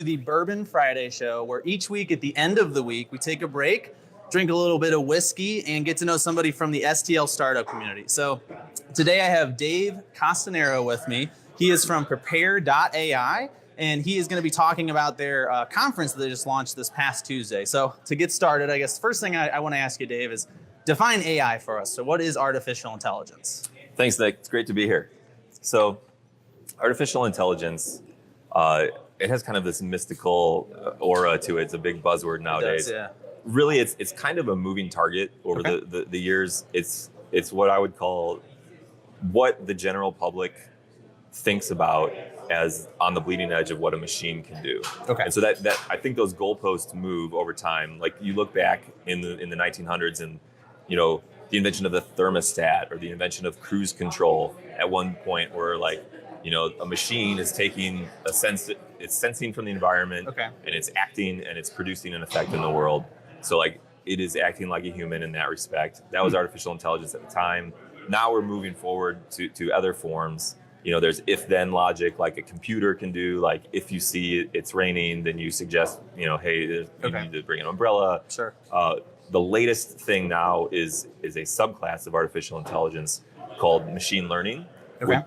The Bourbon Friday show, where each week at the end of the week, we take a break, drink a little bit of whiskey, and get to know somebody from the STL startup community. So today I have Dave Costernaro with me. He is from Prepare.ai, and he is going to be talking about their conference that they just launched this past Tuesday. So to get started, I guess the first thing I want to ask you, Dave, is define AI for us. So what is artificial intelligence? Thanks, Nick. It's great to be here. So artificial intelligence, it has kind of this mystical aura to it. It's a big buzzword nowadays. It does, yeah. Really, it's kind of a moving target over the years. It's what I would call what the general public thinks about as on the bleeding edge of what a machine can do. Okay. And so that I think those goalposts move over time. Like you look back in the 1900s and, you know, the invention of the thermostat or the invention of cruise control at one point where like, you know, a machine is taking a sense, it's sensing from the environment and it's acting and it's producing an effect in the world. So like it is acting like a human in that respect. That was artificial intelligence at the time. Now we're moving forward to other forms. You know, there's if-then logic like a computer can do, like if you see it's raining, then you suggest, you know, hey, you need to bring an umbrella. Sure. The latest thing now is a subclass of artificial intelligence called machine learning,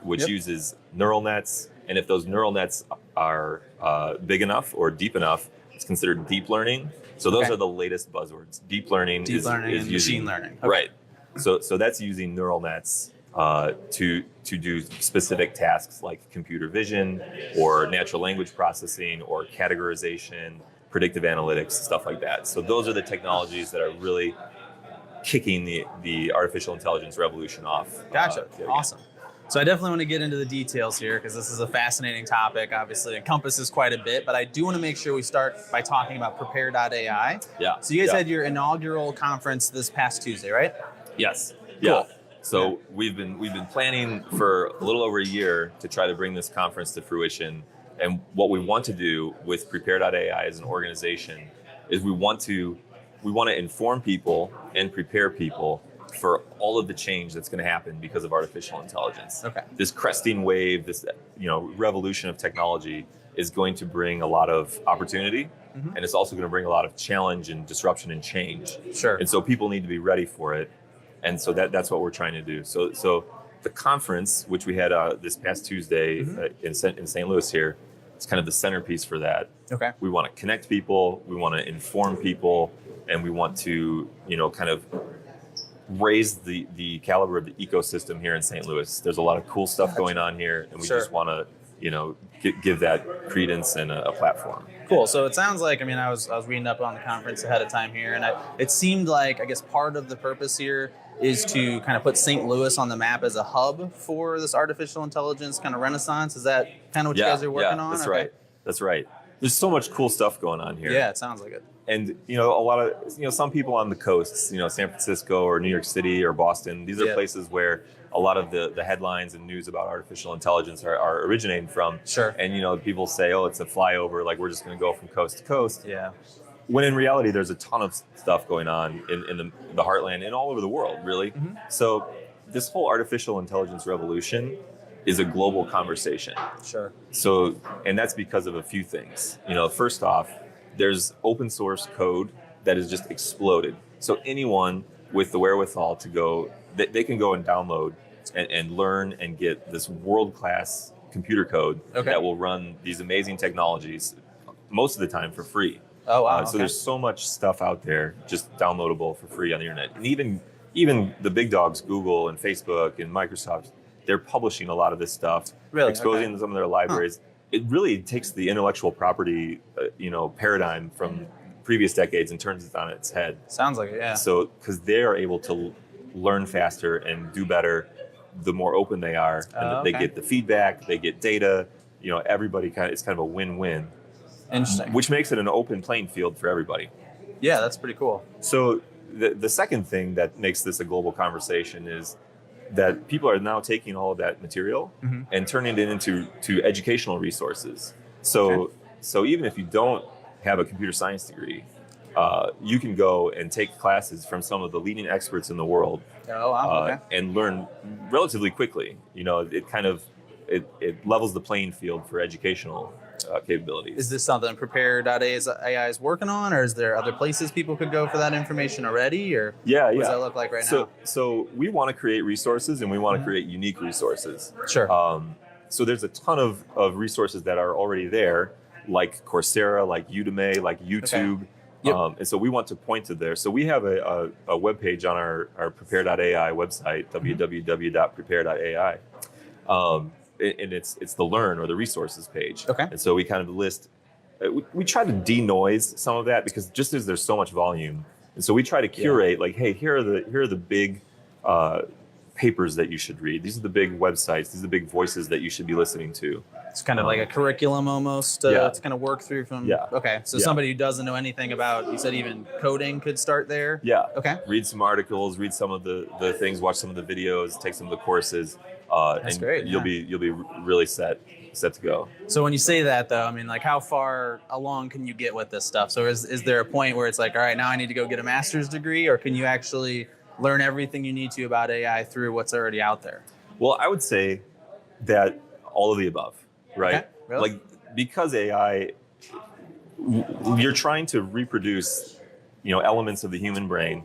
which uses neural nets. And if those neural nets are big enough or deep enough, it's considered deep learning. So those are the latest buzzwords. Deep learning is and using, machine learning. Right. So that's using neural nets to do specific tasks like computer vision or natural language processing or categorization, predictive analytics, stuff like that. So those are the technologies that are really kicking the artificial intelligence revolution off. Gotcha. Awesome. So I definitely want to get into the details here because this is a fascinating topic. Obviously, it encompasses quite a bit, but I do want to make sure we start by talking about Prepare.ai. Yeah. So you guys had your inaugural conference this past Tuesday, right? Yes. Cool. Yeah. So we've been planning for a little over a year to try to bring this conference to fruition. And what we want to do with Prepare.ai as an organization is we want to inform people and prepare people for all of the change that's going to happen because of artificial intelligence. This cresting wave, this revolution of technology is going to bring a lot of opportunity, and it's also going to bring a lot of challenge and disruption and change. Sure. And so people need to be ready for it, and so that's what we're trying to do. So the conference, which we had this past Tuesday in St. Louis here, it's kind of the centerpiece for that. We want to connect people, we want to inform people, and we want to kind of raise the caliber of the ecosystem here in St. Louis. There's a lot of cool stuff going on here, and we just want to, give that credence and a platform. Cool. So it sounds like, I was reading up on the conference ahead of time here, and it seemed like, I guess part of the purpose here is to kind of put St. Louis on the map as a hub for this artificial intelligence kind of renaissance. Is that kind of what you guys are working on? That's right. That's right. There's so much cool stuff going on here. Yeah, it sounds like it. And, a lot of, some people on the coasts, San Francisco or New York City or Boston, these are places where a lot of the headlines and news about artificial intelligence are originating from. Sure. And, people say, oh, it's a flyover, like we're just going to go from coast to coast. Yeah. When in reality, there's a ton of stuff going on in the heartland and all over the world, really. So this whole artificial intelligence revolution is a global conversation. Sure. So, and that's because of a few things. First off, there's open source code that has just exploded. So anyone with the wherewithal to go, they can go and download and learn and get this world-class computer code that will run these amazing technologies most of the time for free. Oh, wow. So there's so much stuff out there just downloadable for free on the internet. And even the big dogs, Google and Facebook and Microsoft, they're publishing a lot of this stuff, exposing some of their libraries. It really takes the intellectual property, paradigm from previous decades and turns it on its head. Sounds like it, yeah. So, because they are able to learn faster and do better, the more open they are, and they get the feedback, they get data. Everybody it's kind of a win-win. Interesting. Which makes it an open playing field for everybody. Yeah, that's pretty cool. So, the second thing that makes this a global conversation is that people are now taking all of that material and turning it into educational resources. So even if you don't have a computer science degree, you can go and take classes from some of the leading experts in the world and learn relatively quickly. It levels the playing field for educational capabilities. Is this something Prepare.ai is working on, or is there other places people could go for that information already, or Yeah, what does that look like right now? So we want to create resources, and we want to create unique resources. Sure. So there's a ton of resources that are already there, like Coursera, like Udemy, like YouTube. Okay. Yep. And so we want to point to there. So we have a webpage on our Prepare.ai website, www.prepare.ai. And it's the learn or the resources page. Okay. And so we kind of list, we try to denoise some of that because just as there's so much volume. And so we try to curate like, hey, here are the big papers that you should read. These are the big websites. These are the big voices that you should be listening to. It's kind of like a curriculum almost to kind of work through from. Yeah. Okay. So somebody who doesn't know anything about, you said even coding could start there? Yeah. Okay. Read some articles, read some of the things, watch some of the videos, take some of the courses. That's and great. You'll be really set to go. So when you say that though, I mean, like how far along can you get with this stuff? So is there a point where it's like, all right, now I need to go get a master's degree, or can you actually learn everything you need to about AI through what's already out there? Well, I would say that all of the above, right? Okay. Really? Like because AI, you're trying to reproduce, elements of the human brain,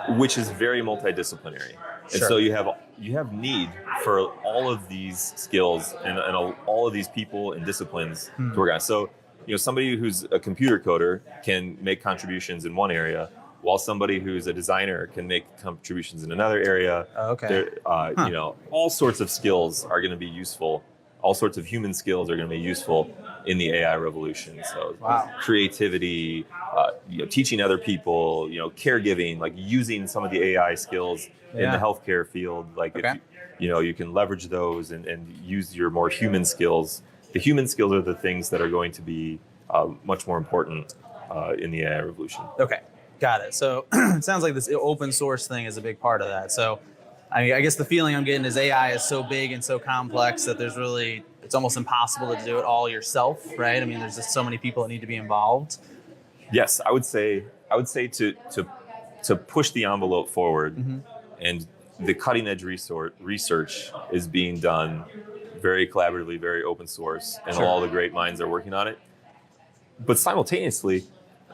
which is very multidisciplinary. And so you have need for all of these skills and all of these people and disciplines to work on. So, somebody who's a computer coder can make contributions in one area, while somebody who's a designer can make contributions in another area. Okay. All sorts of skills are going to be useful. All sorts of human skills are going to be useful in the AI revolution. So creativity, teaching other people, caregiving, like using some of the AI skills in the healthcare field. Like, if you can leverage those and use your more human skills. The human skills are the things that are going to be much more important in the AI revolution. Okay. Got it. So it sounds like this open source thing is a big part of that. So I guess the feeling I'm getting is AI is so big and so complex that it's almost impossible to do it all yourself, right? I mean, there's just so many people that need to be involved. Yes, I would say to push the envelope forward, and the cutting edge research is being done very collaboratively, very open source, and all the great minds are working on it. But simultaneously,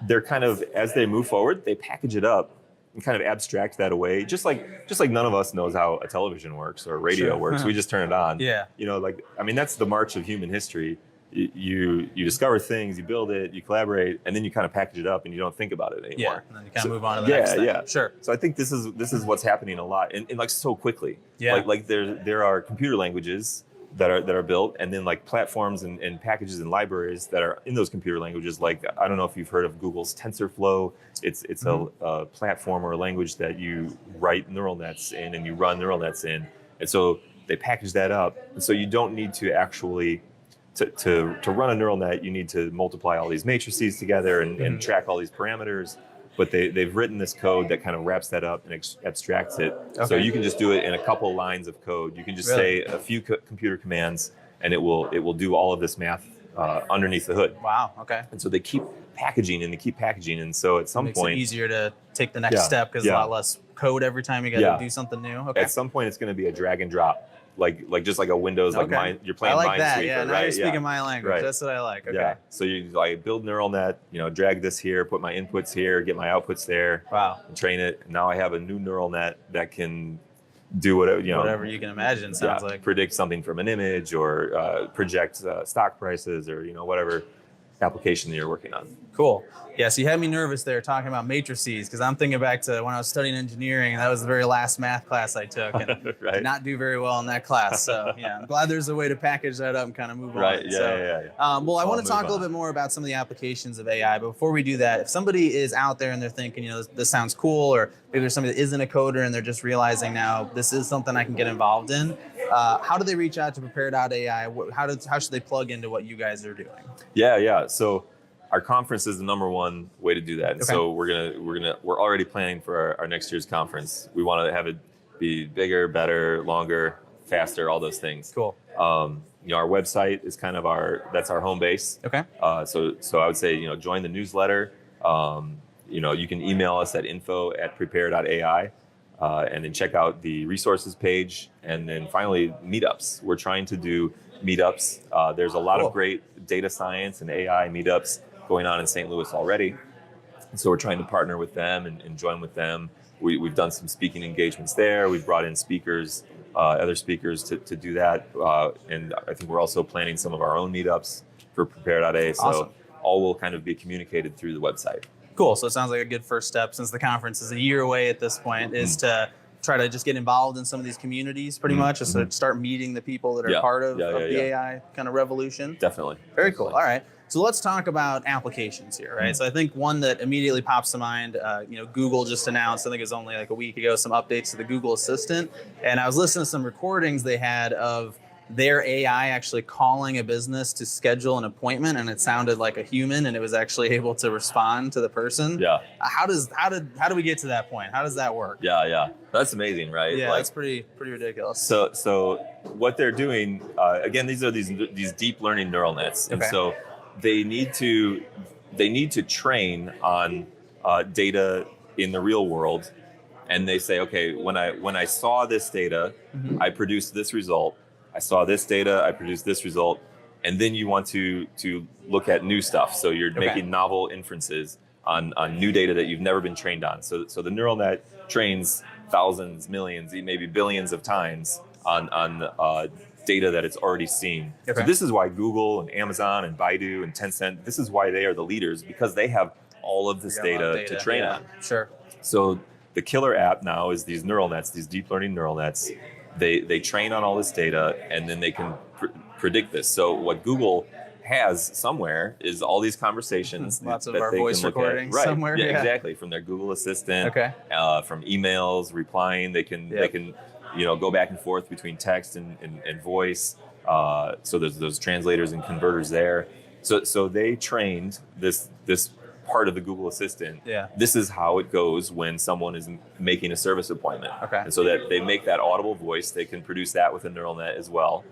they're kind of, as they move forward, they package it up and kind of abstract that away. Just like none of us knows how a television works or a radio works. We just turn it on. Yeah. That's the march of human history. You discover things, you build it, you collaborate, and then you kind of package it up and you don't think about it anymore. Yeah, and then you kind of move on to the next thing. Yeah. Sure. So I think this is what's happening a lot, and like so quickly. Yeah. Like there are computer languages that are built, and then like platforms and packages and libraries that are in those computer languages. Like, I don't know if you've heard of Google's TensorFlow. It's a platform or a language that you write neural nets in and you run neural nets in. And so they package that up. And so you don't need to actually, to run a neural net, you need to multiply all these matrices together and track all these parameters. But they've written this code that kind of wraps that up and abstracts it. Okay. So you can just do it in a couple lines of code. You can just say a few computer commands, and it will do all of this math underneath the hood. Wow. Okay. And so they keep packaging, and so at some point, it easier to take the next step because a lot less code every time you got to do something new. Okay. At some point, it's going to be a drag and drop. Like just like a Windows, like you're playing Minesweeper, I like that. Yeah, now right? you're speaking my language. Right. That's what I like. Okay. Yeah. So you build neural net, drag this here, put my inputs here, get my outputs there. Wow. And train it. And now I have a new neural net that can do whatever you can imagine. Sounds like predict something from an image or project stock prices or whatever application that you're working on. Cool. Yeah, so you had me nervous there talking about matrices because I'm thinking back to when I was studying engineering, and that was the very last math class I took, and did not do very well in that class. So yeah, I'm glad there's a way to package that up and kind of move on. Right. Yeah. Well, I want to talk a little bit more about some of the applications of AI, but before we do that, if somebody is out there and they're thinking, this sounds cool, or maybe there's somebody that isn't a coder and they're just realizing now this is something I can get involved in, how do they reach out to Prepare.ai? How should they plug into what you guys are doing? Yeah. So our conference is the number one way to do that. And so we're already planning for our next year's conference. We want to have it be bigger, better, longer, faster, all those things. Cool. Our website is kind of that's our home base. Okay. So I would say, join the newsletter. You can email us at info@prepare.ai. And then check out the resources page, and then finally meetups. We're trying to do meetups. There's a lot Cool. of great data science and AI meetups going on in St. Louis already. And so we're trying to partner with them and join with them. We've done some speaking engagements there. We've brought in speakers, other speakers to do that. And I think we're also planning some of our own meetups for Prepare.ai. So Awesome. all will kind of be communicated through the website. Cool. So it sounds like a good first step, since the conference is a year away at this point, is to try to just get involved in some of these communities pretty much, just to start meeting the people that are part of the AI kind of revolution. Definitely. Very cool. All right. So let's talk about applications here, right? So I think one that immediately pops to mind, Google just announced, I think it was only like a week ago, some updates to the Google Assistant. And I was listening to some recordings they had of their AI actually calling a business to schedule an appointment, and it sounded like a human, and it was actually able to respond to the person. Yeah. How do we get to that point? How does that work? Yeah. That's amazing, right? Yeah, that's pretty ridiculous. So what they're doing, again, these are these deep learning neural nets, and so they need to train on data in the real world, and they say, okay, when I saw this data, I produced this result. I saw this data, I produced this result, and then you want to look at new stuff. So you're making novel inferences on new data that you've never been trained on. So the neural net trains thousands, millions, maybe billions of times on data that it's already seen. So this is why Google and Amazon and Baidu and Tencent, this is why they are the leaders, because they have all of this data to train on. Sure. So the killer app now is these neural nets, these deep learning neural nets. They train on all this data, and then they can predict this. So what Google has somewhere is all these conversations. Lots of that our they voice can look recordings at. somewhere. Yeah, exactly. From their Google Assistant, from emails, replying, they can go back and forth between text and voice. So there's those translators and converters there. So they trained this part of the Google Assistant. Yeah. This is how it goes when someone is making a service appointment. Okay. And so that they make that audible voice, they can produce that with a neural net as well.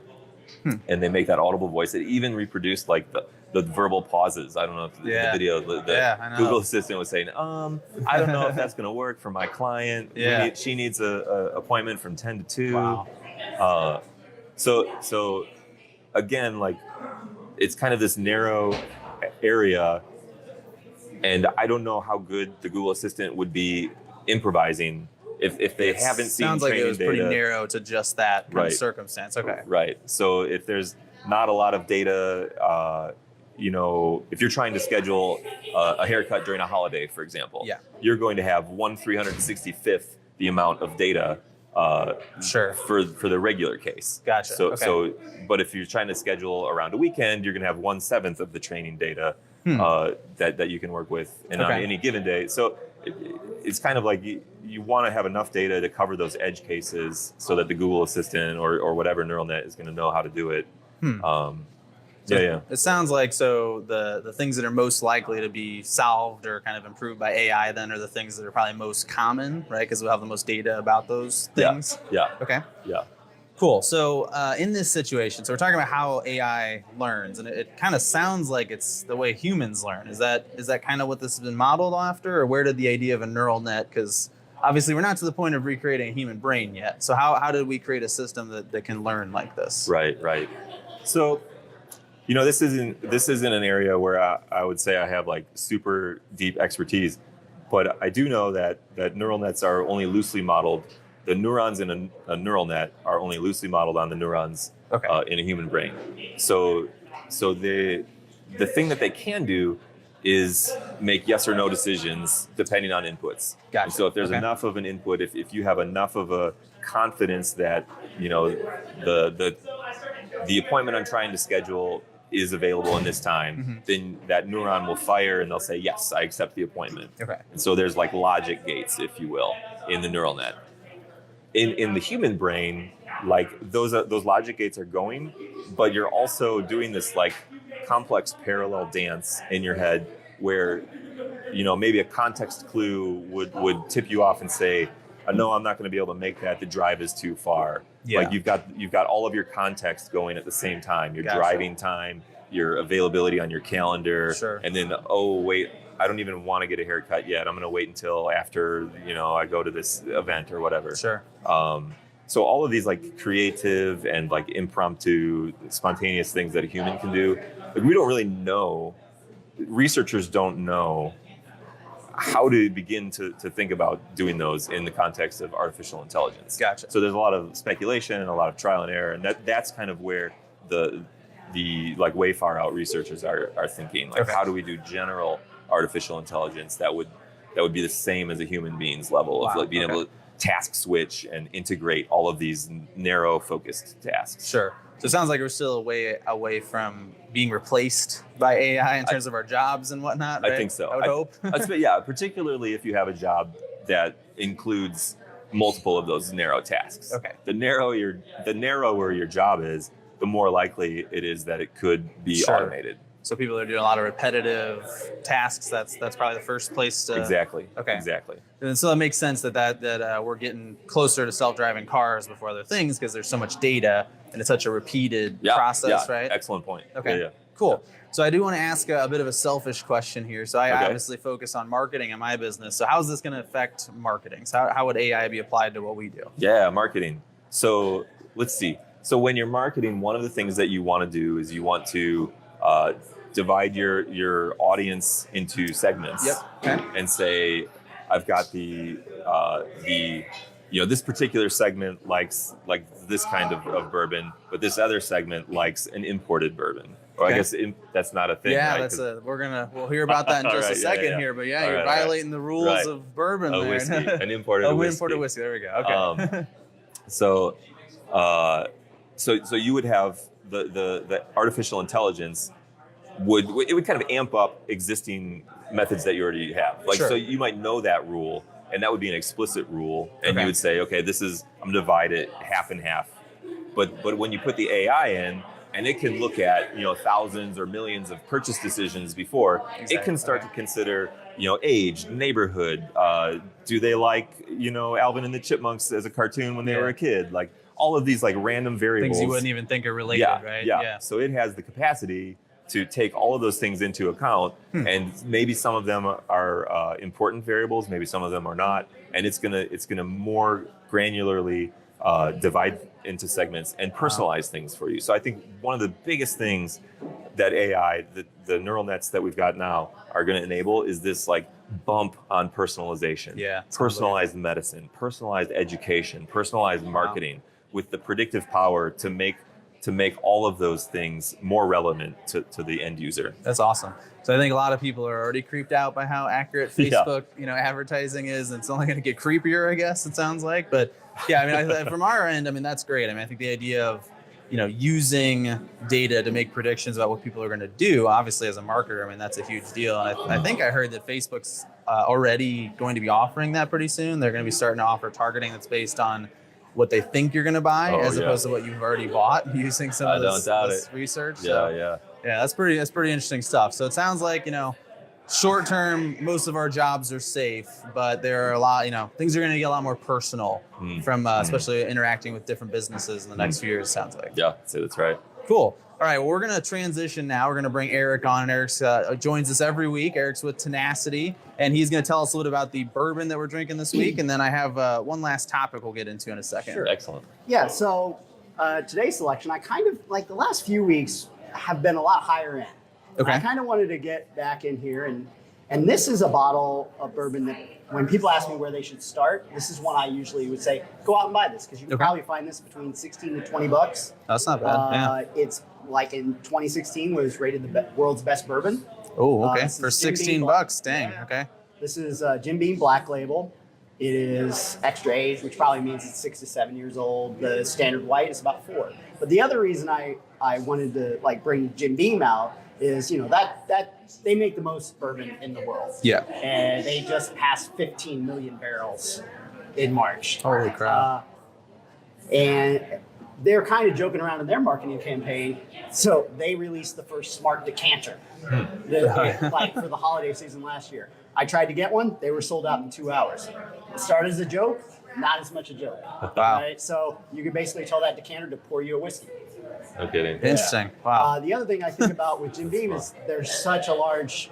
And they make that audible voice. It even reproduced like the verbal pauses. I don't know if the video, the Google Assistant was saying, I don't know if that's going to work for my client. She needs a appointment from 10 to 2. Wow. So again, like it's kind of this narrow area. And I don't know how good the Google Assistant would be improvising if they haven't seen sounds like training it was pretty data. narrow to just that kind of circumstance. Okay. Right. So if there's not a lot of data, if you're trying to schedule a haircut during a holiday, for example, you're going to have 1/365th the amount of data for the regular case. Gotcha. So, but if you're trying to schedule around a weekend, you're going to have 1/7 of the training data that you can work with on any given day. So it's kind of like you want to have enough data to cover those edge cases so that the Google Assistant or whatever neural net is going to know how to do it. It sounds like the things that are most likely to be solved or kind of improved by AI then are the things that are probably most common, right? Because we'll have the most data about those things. Yeah. Okay. Yeah. Cool. So in this situation, so we're talking about how AI learns, and it kind of sounds like it's the way humans learn. Is that kind of what this has been modeled after, or where did the idea of a neural net? Because obviously we're not to the point of recreating a human brain yet. So how did we create a system that can learn like this? Right. So, this isn't an area where I would say I have like super deep expertise, but I do know that neural nets are only loosely modeled. The neurons in a neural net are only loosely modeled on the neurons in a human brain. So the thing that they can do is make yes or no decisions depending on inputs. Gotcha. And so if there's enough of an input, if you have enough of a confidence that the appointment I'm trying to schedule is available in this time, then that neuron will fire and they'll say, yes, I accept the appointment. Okay. And so there's like logic gates, if you will, in the neural net. In the human brain, like those logic gates are going, but you're also doing this like complex parallel dance in your head where, maybe a context clue would tip you off and say, no, I'm not going to be able to make that. The drive is too far. Yeah. Like you've got all of your context going at the same time. Your driving time, your availability on your calendar, and then wait, I don't even want to get a haircut yet. I'm going to wait until after I go to this event or whatever. Sure. So all of these like creative and like impromptu, spontaneous things that a human can do, like we don't really know. Researchers don't know how to begin to think about doing those in the context of artificial intelligence. Gotcha. So there's a lot of speculation and a lot of trial and error, and that's kind of where the like way far out researchers are thinking. Like, how do we do general artificial intelligence that would be the same as a human being's level of like being able to task switch and integrate all of these narrow focused tasks. Sure. So it sounds like we're still a way away from being replaced by AI in terms of our jobs and whatnot, right? I think so. I would hope. Yeah, particularly if you have a job that includes multiple of those narrow tasks. Okay. The narrower your job is, the more likely it is that it could be automated. So people are doing a lot of repetitive tasks. That's probably the first place to. Exactly. Okay. Exactly. And so that makes sense that we're getting closer to self-driving cars before other things because there's so much data and it's such a repeated process, right? Excellent point. Okay. Yeah. Cool. So I do want to ask a bit of a selfish question here. So I obviously focus on marketing in my business. So how is this going to affect marketing? So how would AI be applied to what we do? Yeah, marketing. So let's see. So when you're marketing, one of the things that you want to do is you want to divide your audience into segments. Yep. Okay. And say, I've got the this particular segment likes like this kind of bourbon, but this other segment likes an imported bourbon. Or I guess that's not a thing. Yeah, right? We'll hear about that in just a second here. But you're violating the rules of bourbon there. Whiskey, an imported whiskey. Imported whiskey. There we go. Okay. So you would have the artificial intelligence would kind of amp up existing methods that you already have. Like, so you might know that rule, and that would be an explicit rule, and you would say, okay, I'm gonna divide it half and half. But when you put the AI in, and it can look at thousands or millions of purchase decisions before, it can start to consider age, neighborhood. Do they like Alvin and the Chipmunks as a cartoon when they were a kid? Like all of these like random variables, things you wouldn't even think are related, right? Yeah. So it has the capacity to take all of those things into account, and maybe some of them are important variables, maybe some of them are not, and it's gonna more granularly divide into segments and personalize things for you. So I think one of the biggest things that AI, the neural nets that we've got now, are going to enable is this like bump on personalization. Yeah, personalized medicine, personalized education, personalized marketing, with the predictive power to make all of those things more relevant to the end user. That's awesome. So I think a lot of people are already creeped out by how accurate Facebook, advertising is, and it's only going to get creepier, I guess it sounds like. But yeah, I mean, from our end, I mean, that's great. I mean, I think the idea of using data to make predictions about what people are going to do, obviously as a marketer, I mean, that's a huge deal. And I think I heard that Facebook's already going to be offering that pretty soon. They're going to be starting to offer targeting that's based on what they think you're going to buy, as opposed to what you've already bought, using some of this research. Yeah, that's pretty interesting stuff. So it sounds like, short term, most of our jobs are safe, but there are a lot, things are going to get a lot more personal from especially interacting with different businesses in the next few years, it sounds like. Yeah, so that's right. Cool. All right, well, we're going to transition now. We're going to bring Eric on. Eric joins us every week. Eric's with Tenacity, and he's going to tell us a little about the bourbon that we're drinking this week. And then I have one last topic we'll get into in a second. Sure. Excellent. Yeah, so today's selection, I kind of, like the last few weeks, have been a lot higher end. Okay. I kind of wanted to get back in here, and this is a bottle of bourbon that when people ask me where they should start, this is one I usually would say, go out and buy this, because you can probably find this between 16 to 20 bucks. That's not bad. It's like in 2016 was rated the world's best bourbon. Oh, okay. For 16 bucks, dang. Okay. This is Jim Beam Black Label. It is extra aged, which probably means it's 6 to 7 years old. The standard white is about 4. But the other reason I wanted to bring Jim Beam out is that they make the most bourbon in the world. Yeah. And they just passed 15 million barrels in March. Holy crap. And they're kind of joking around in their marketing campaign. So they released the first smart decanter for the holiday season last year. I tried to get one. They were sold out in 2 hours. It started as a joke, not as much a joke. Wow. Right? So you can basically tell that decanter to pour you a whiskey. No kidding. Interesting. Wow. The other thing I think about with Jim Beam is there's such a large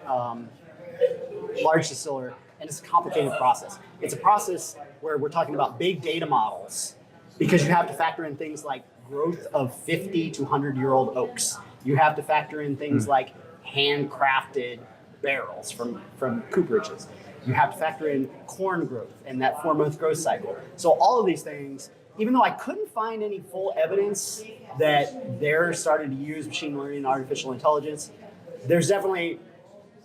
distiller, and it's a complicated process. It's a process where we're talking about big data models because you have to factor in things like growth of 50 to 100-year-old oaks. You have to factor in things like handcrafted barrels from cooperages. You have to factor in corn growth and that 4-month growth cycle. So all of these things, even though I couldn't find any full evidence that they're starting to use machine learning and artificial intelligence, there's definitely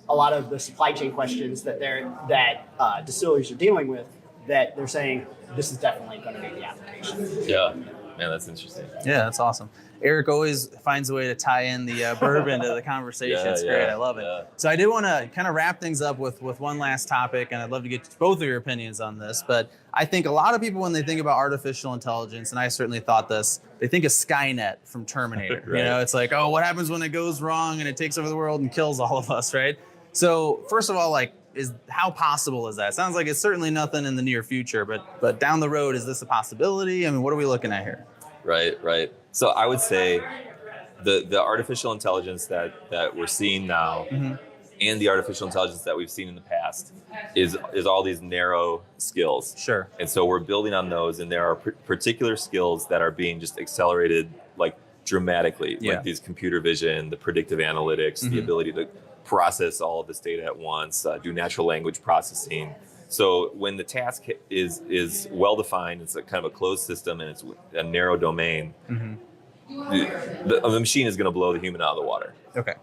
a lot of the supply chain questions that distilleries are dealing with that they're saying this is definitely going to be the application. Yeah, man, that's interesting. Yeah, that's awesome. Eric always finds a way to tie in the bourbon to the conversation. It's great. I love it. Yeah. So I did want to kind of wrap things up with one last topic, and I'd love to get both of your opinions on this. But I think a lot of people, when they think about artificial intelligence, and I certainly thought this, they think of Skynet from Terminator. Right. You know, it's like, oh, what happens when it goes wrong and it takes over the world and kills all of us, right? So first of all, like, how possible is that? It sounds like it's certainly nothing in the near future, but down the road, is this a possibility? I mean, what are we looking at here? Right. So I would say the artificial intelligence that we're seeing now and the artificial intelligence that we've seen in the past is all these narrow skills. Sure. And so we're building on those, and there are particular skills that are being just accelerated like dramatically, like these computer vision, the predictive analytics, the ability to process all of this data at once, do natural language processing. So when the task is well defined, it's a kind of a closed system and it's a narrow domain, the machine is going to blow the human out of the water. Okay.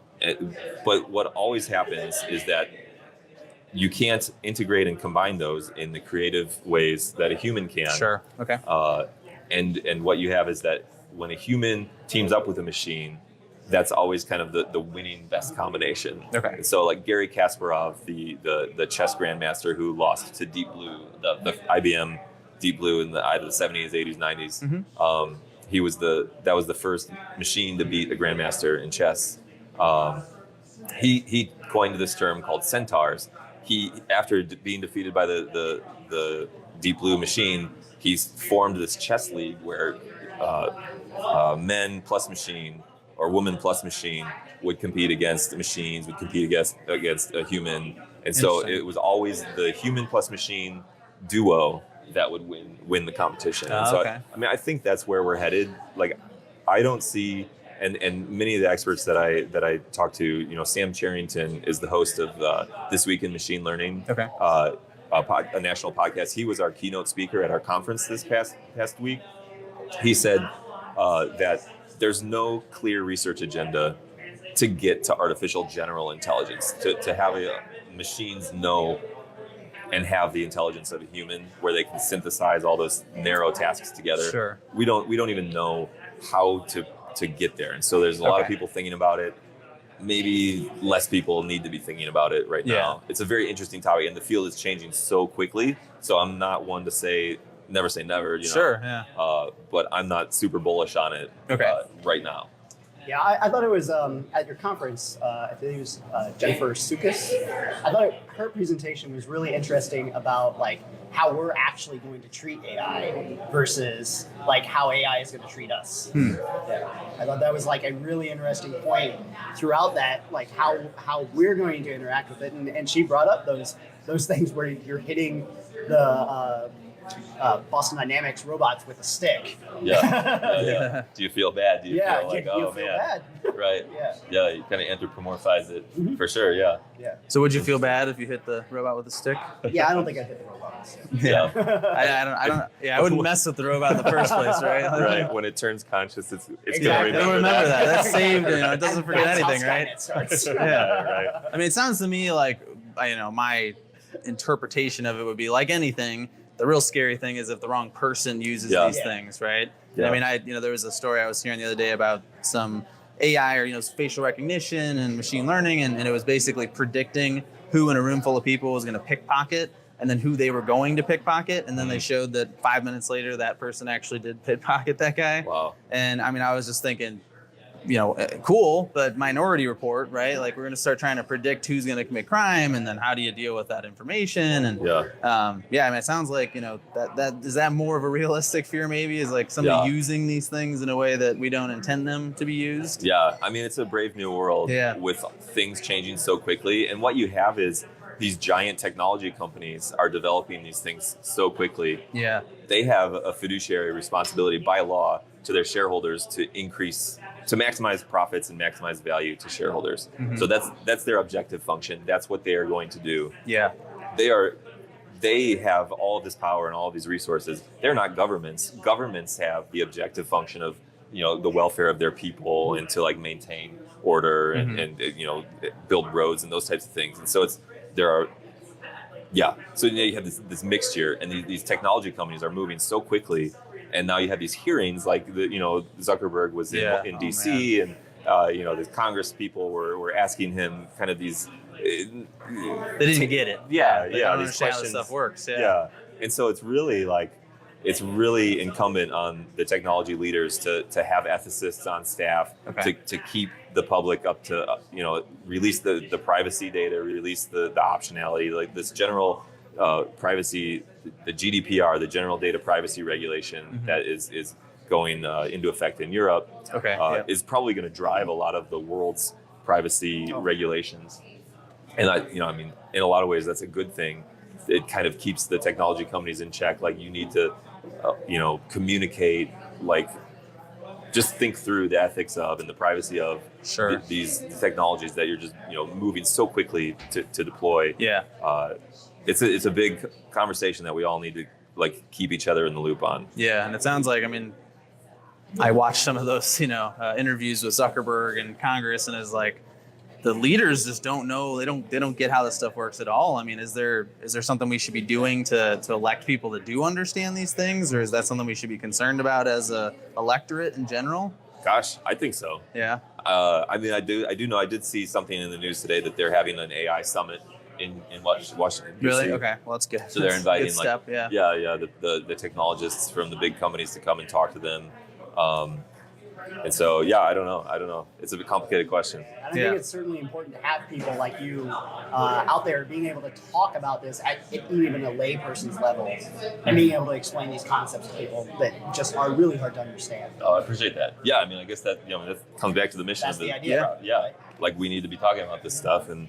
But what always happens is that you can't integrate and combine those in the creative ways that a human can. Sure. Okay. And what you have is that when a human teams up with a machine, that's always kind of the winning best combination. Okay. And so like Garry Kasparov, the chess grandmaster who lost to Deep Blue, the IBM Deep Blue in either the 70s, 80s, 90s. That was the first machine to beat a grandmaster in chess. He coined this term called centaurs. After being defeated by the Deep Blue machine, he's formed this chess league where men plus machine or woman plus machine would compete against machines, would compete against a human. And so it was always the human plus machine duo that would win the competition. And so I think that's where we're headed. Like, I don't see, and many of the experts that I talk to, you know, Sam Charrington is the host of This Week in Machine Learning, a national podcast. He was our keynote speaker at our conference this past week. He said that there's no clear research agenda to get to artificial general intelligence, to have machines know and have the intelligence of a human, where they can synthesize all those narrow tasks together. Sure. We don't even know how to get there. And so there's a lot of people thinking about it. Maybe less people need to be thinking about it right now. It's a very interesting topic, and the field is changing so quickly. So I'm not one to say never say never, you know. Sure, yeah. But I'm not super bullish on it right now. Yeah, I thought it was at your conference, I think it was Jennifer Sukas. I thought her presentation was really interesting about like how we're actually going to treat AI versus like how AI is going to treat us. Yeah. I thought that was like a really interesting point throughout that, like how we're going to interact with it. And she brought up those things where you're hitting the Boston Dynamics robots with a stick. Yeah. Do you feel bad? Do you feel like, feel bad? Right. Yeah, you kind of anthropomorphize it for sure. Yeah. So would you feel bad if you hit the robot with a stick? Yeah, I don't think I'd hit the robot with a stick. I wouldn't mess with the robot in the first place, right? Right. When it turns conscious, it's exactly. Gonna remember that. That's saved. You know, it doesn't forget anything, right? Right. I mean, it sounds to me like, you know, my interpretation of it would be like anything. The real scary thing is if the wrong person uses these things, right? Yeah. I mean, there was a story I was hearing the other day about some AI or, facial recognition and machine learning, and it was basically predicting who in a room full of people was going to pickpocket and then who they were going to pickpocket. And then they showed that 5 minutes later, that person actually did pickpocket that guy. Wow. And I mean, I was just thinking, cool, but Minority Report, right? Like, we're going to start trying to predict who's going to commit crime, and then how do you deal with that information? And I mean, it sounds like, that is that more of a realistic fear? Maybe is like somebody using these things in a way that we don't intend them to be used. Yeah, I mean, it's a brave new world with things changing so quickly, and what you have is these giant technology companies are developing these things so quickly. Yeah. They have a fiduciary responsibility by law to their shareholders to maximize profits and maximize value to shareholders. So that's their objective function. That's what they are going to do. Yeah. They have all of this power and all of these resources. They're not governments. Governments have the objective function of, the welfare of their people and to like maintain order and build roads and those types of things. And so so now you have this mixture, and these technology companies are moving so quickly, and now you have these hearings like Zuckerberg was in DC, and the Congress people were asking him kind of these. They didn't get it. They don't these understand questions. how this stuff works. And so it's really incumbent on the technology leaders to have ethicists on staff to keep the public up to release the privacy data, release the optionality, like this general privacy, the GDPR, the General Data Privacy Regulation that is going into effect in Europe. Is probably going to drive a lot of the world's privacy regulations. And in a lot of ways, that's a good thing. It kind of keeps the technology companies in check. Like you need to, communicate, like just think through the ethics of and the privacy of these technologies that you're just, moving so quickly to deploy. It's a big conversation that we all need to like keep each other in the loop on. Yeah. And it sounds like, I watched some of those, interviews with Zuckerberg and Congress, and it's like, the leaders just don't know. They don't get how this stuff works at all. Is there something we should be doing to elect people that do understand these things, or is that something we should be concerned about as a electorate in general? Gosh, I think so. Yeah. I do know. I did see something in the news today that they're having an AI summit in Washington. DC. Really? Okay. Well, that's good. So they're inviting good step, the technologists from the big companies to come and talk to them. And so, I don't know. It's a bit complicated question. I think it's certainly important to have people like you out there being able to talk about this at even a layperson's level and being able to explain these concepts to people that just are really hard to understand. Oh, I appreciate that. Yeah, I guess that that comes back to the mission. That's the idea. Right? Like we need to be talking about this stuff and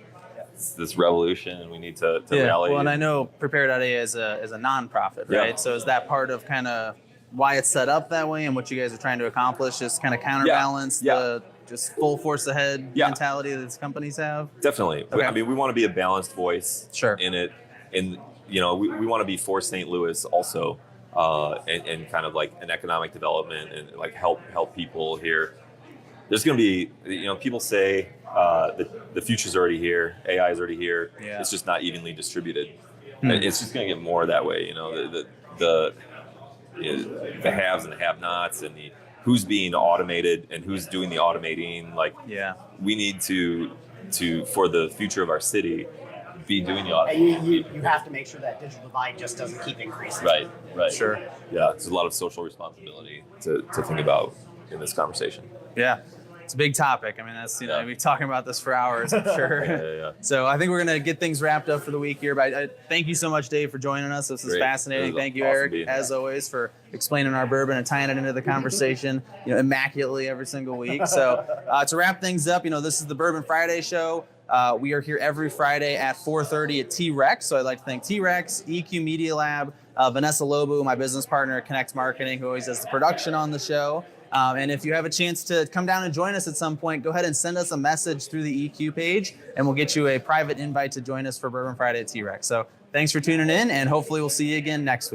this revolution, and we need to rally. Well, and I know Prepare.ai is a nonprofit, right? Yeah. So is that part of kind of why it's set up that way and what you guys are trying to accomplish, just kind of counterbalance the just full force ahead mentality that these companies have? Definitely. Okay. We want to be a balanced voice in it. And, we want to be for St. Louis also, and kind of like an economic development and like help people here. There's going to be, people say the future's already here. AI is already here. Yeah. It's just not evenly distributed. And it's just going to get more that way. The haves and the have-nots and who's being automated and who's doing the automating. We need to for the future of our city be doing the automating. You have to make sure that digital divide just doesn't keep increasing. Right. Sure. Yeah, there's a lot of social responsibility to think about in this conversation. Yeah. It's a big topic. That's, we've been talking about this for hours, I'm sure. Yeah. So I think we're going to get things wrapped up for the week here. But I thank you so much, Dave, for joining us. This is fascinating. Thank you, awesome Eric, as always, for explaining our bourbon and tying it into the conversation, immaculately every single week. So to wrap things up, this is the Bourbon Friday show. We are here every Friday at 4:30 at T-Rex. So I'd like to thank T-Rex, EQ Media Lab, Vanessa Lobu, my business partner at Connect Marketing, who always does the production on the show. And if you have a chance to come down and join us at some point, go ahead and send us a message through the EQ page, and we'll get you a private invite to join us for Bourbon Friday at T-Rex. So thanks for tuning in, and hopefully we'll see you again next week.